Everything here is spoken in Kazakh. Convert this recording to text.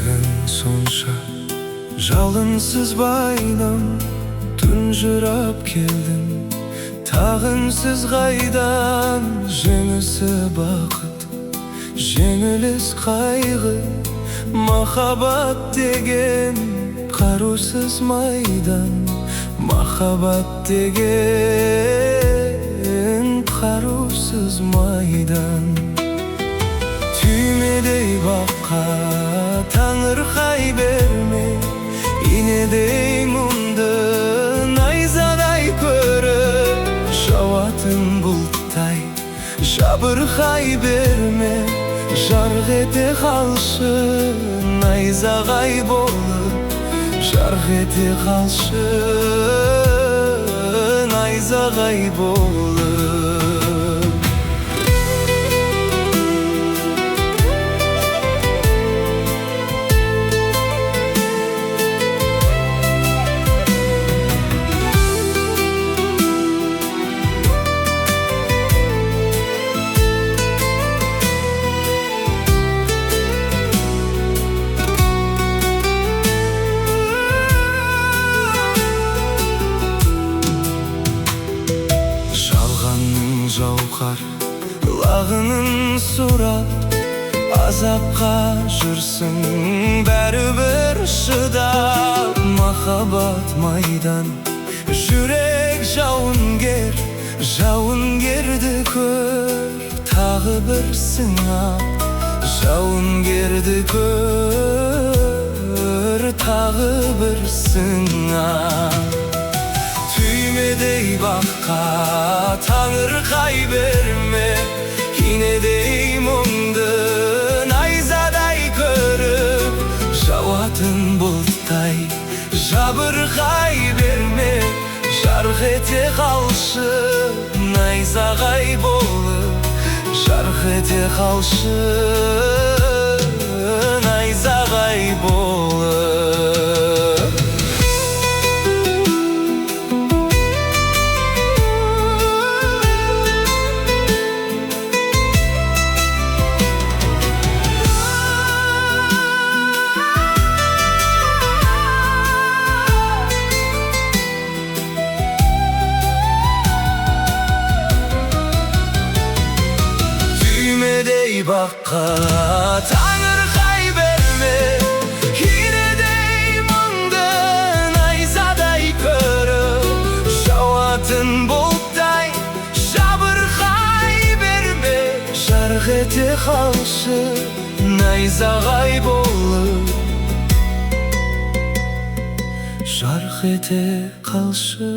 Sırın sonşa жалынсыз байнам тұнжырап келдім тағынсыз қайдан жеңісі бақыт жеңіліс қайғы махаббат деген қарусыз майдан махаббат деген қарусыз майдан түймедей баққа таңырқай берме инедей мұңды найзадай көріп жауатын бұлттай жабырқай берме жарқ ете қалшы найзағай болып жарқ ете қалшы найзағай болып жауқар лағынын сұрап азапқа жүрсің бәрібір шыдап махаббат майдан жүрек жауынгерді көр тағы бір сынап жауынгерді көр тағы бір сынап түймедей баққа таңырқай берме инедей мұңды найзадай көріп жауатын бұлттай жабырқай берме жарқ ете қалшы найзағай болып жарқ ете қалшы найзағай болып баққа таңырқай берме инедей мұңды найзадай көріп жауатын бұлттай жабырқай берме жарқ ете қалшы найзағай болып жарқ ете қалшы